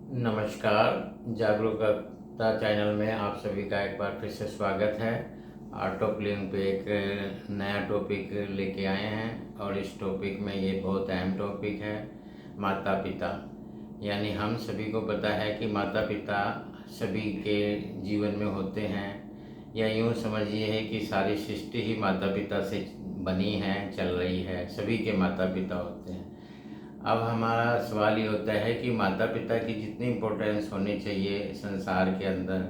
नमस्कार। जागरूकता चैनल में आप सभी का एक बार फिर से स्वागत है। ऑटो क्लिंग पे एक नया टॉपिक लेके आए हैं और इस टॉपिक में ये बहुत अहम टॉपिक है, माता पिता। यानी हम सभी को पता है कि माता पिता सभी के जीवन में होते हैं, या यूँ समझिए है कि सारी सृष्टि ही माता पिता से बनी है, चल रही है, सभी के माता पिता होते हैं। अब हमारा सवाल ये होता है कि माता पिता की जितनी इम्पोर्टेंस होनी चाहिए संसार के अंदर,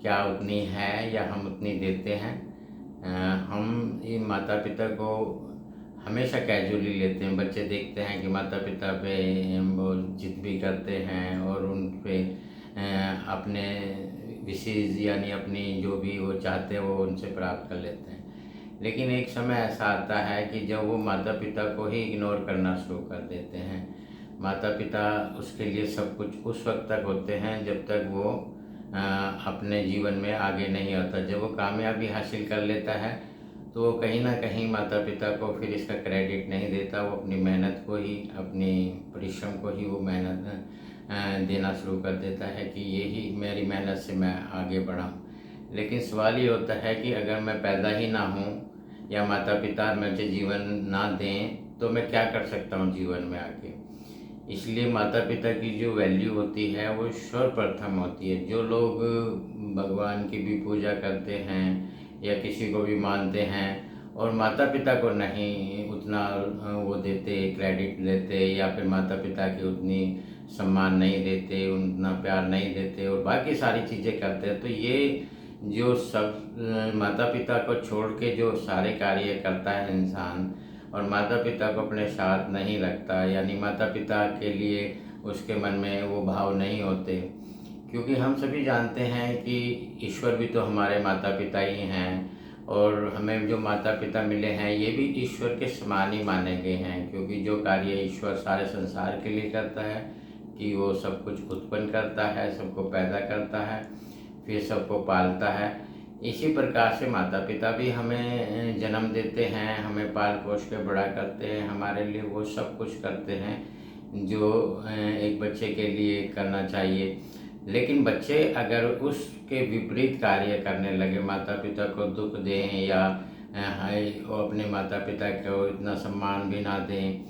क्या उतनी है या हम उतनी देते हैं? हम इन माता पिता को हमेशा कैजुअली लेते हैं। बच्चे देखते हैं कि माता पिता पे वो जिद भी करते हैं और उन पे अपने विशेष यानी अपनी जो भी वो चाहते हैं वो उनसे प्राप्त कर लेते हैं। लेकिन एक समय ऐसा आता है कि जब वो माता पिता को ही इग्नोर करना शुरू कर देते हैं। माता पिता उसके लिए सब कुछ उस वक्त तक होते हैं जब तक वो अपने जीवन में आगे नहीं आता। जब वो कामयाबी हासिल कर लेता है तो वो कहीं ना कहीं माता पिता को फिर इसका क्रेडिट नहीं देता। वो अपनी मेहनत को ही, अपनी परिश्रम को ही वो मेहनत देना शुरू कर देता है कि यही मेरी मेहनत से मैं आगे बढ़ा। लेकिन सवाल ये होता है कि अगर मैं पैदा ही ना हूँ या माता पिता मुझे जीवन ना दें तो मैं क्या कर सकता हूँ जीवन में आगे। इसलिए माता पिता की जो वैल्यू होती है वो सर्वप्रथम होती है। जो लोग भगवान की भी पूजा करते हैं या किसी को भी मानते हैं और माता पिता को नहीं उतना वो देते, क्रेडिट देते, या फिर माता पिता की उतनी सम्मान नहीं देते, उतना प्यार नहीं देते और बाकी सारी चीज़ें करते हैं, तो ये जो सब माता पिता को छोड़ के जो सारे कार्य करता है इंसान और माता पिता को अपने साथ नहीं रखता, यानी माता पिता के लिए उसके मन में वो भाव नहीं होते। क्योंकि हम सभी जानते हैं कि ईश्वर भी तो हमारे माता पिता ही हैं और हमें जो माता पिता मिले हैं ये भी ईश्वर के समान ही माने गए हैं। क्योंकि जो कार्य ईश्वर सारे संसार के लिए करता है कि वो सब कुछ उत्पन्न करता है, सबको पैदा करता है, फिर सबको पालता है, इसी प्रकार से माता पिता भी हमें जन्म देते हैं, हमें पाल पोस के बड़ा करते हैं, हमारे लिए वो सब कुछ करते हैं जो एक बच्चे के लिए करना चाहिए। लेकिन बच्चे अगर उसके विपरीत कार्य करने लगे, माता पिता को दुख दें या वो अपने माता पिता को इतना सम्मान भी ना दें,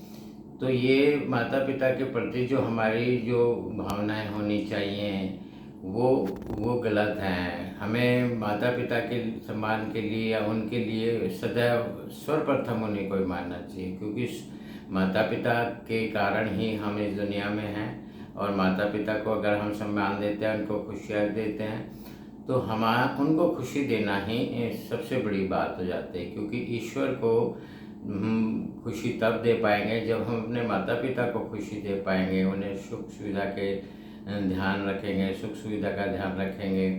तो ये माता पिता के प्रति जो हमारी जो भावनाएं होनी चाहिए वो गलत हैं। हमें माता पिता के सम्मान के लिए या उनके लिए सदैव सर्वप्रथम उन्हीं को ही मानना चाहिए। क्योंकि माता पिता के कारण ही हम इस दुनिया में हैं और माता पिता को अगर हम सम्मान देते हैं, उनको खुशियाँ देते हैं, तो हमारा उनको खुशी देना ही सबसे बड़ी बात हो जाती है। क्योंकि ईश्वर को खुशी तब दे पाएंगे जब हम अपने माता पिता को खुशी दे पाएंगे, उन्हें सुख सुविधा के ध्यान रखेंगे, सुख सुविधा का ध्यान रखेंगे।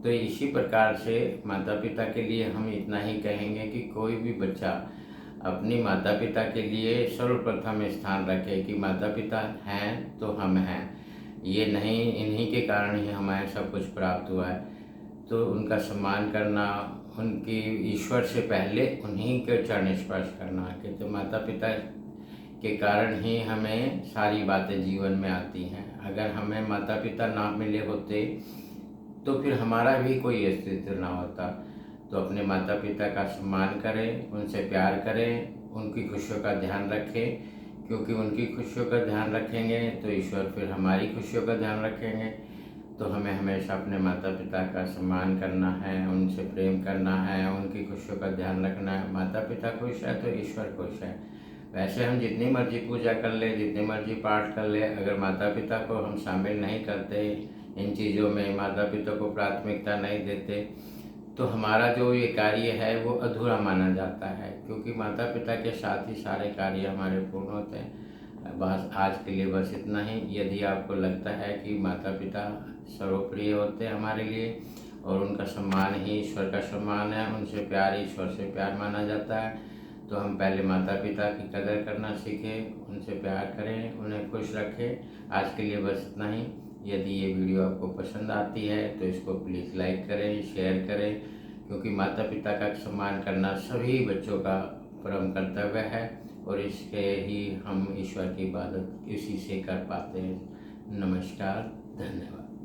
तो इसी प्रकार से माता पिता के लिए हम इतना ही कहेंगे कि कोई भी बच्चा अपनी माता पिता के लिए सर्वप्रथम स्थान रखे कि माता पिता हैं तो हम हैं, ये नहीं इन्हीं के कारण ही हमें सब कुछ प्राप्त हुआ है। तो उनका सम्मान करना, उनकी ईश्वर से पहले उन्हीं के चरण स्पर्श करना कि तो माता पिता के कारण ही हमें सारी बातें जीवन में आती हैं। अगर हमें माता पिता ना मिले होते तो फिर हमारा भी कोई अस्तित्व ना होता। तो अपने माता पिता का सम्मान करें, उनसे प्यार करें, उनकी खुशियों का ध्यान रखें। क्योंकि उनकी खुशियों का ध्यान रखेंगे तो ईश्वर फिर हमारी खुशियों का ध्यान रखेंगे। तो हमें हमेशा अपने माता पिता का सम्मान करना है, उनसे प्रेम करना है, उनकी खुशियों का ध्यान रखना है। माता पिता खुश है तो ईश्वर खुश है। वैसे हम जितनी मर्जी पूजा कर ले, जितनी मर्जी पाठ कर ले, अगर माता पिता को हम शामिल नहीं करते इन चीज़ों में, माता पिता को प्राथमिकता नहीं देते, तो हमारा जो ये कार्य है वो अधूरा माना जाता है। क्योंकि माता पिता के साथ ही सारे कार्य हमारे पूर्ण होते हैं। बस आज के लिए बस इतना ही। यदि आपको लगता है कि माता पिता सर्वप्रिय होते हैं हमारे लिए और उनका सम्मान ही ईश्वर का सम्मान है, उनसे प्यार ईश्वर से प्यार माना जाता है, तो हम पहले माता पिता की कदर करना सीखें, उनसे प्यार करें, उन्हें खुश रखें। आज के लिए बस इतना ही। यदि ये वीडियो आपको पसंद आती है तो इसको प्लीज़ लाइक करें, शेयर करें। क्योंकि माता पिता का सम्मान करना सभी बच्चों का परम कर्तव्य है और इसके ही हम ईश्वर की इबादत इसी से कर पाते हैं। नमस्कार, धन्यवाद।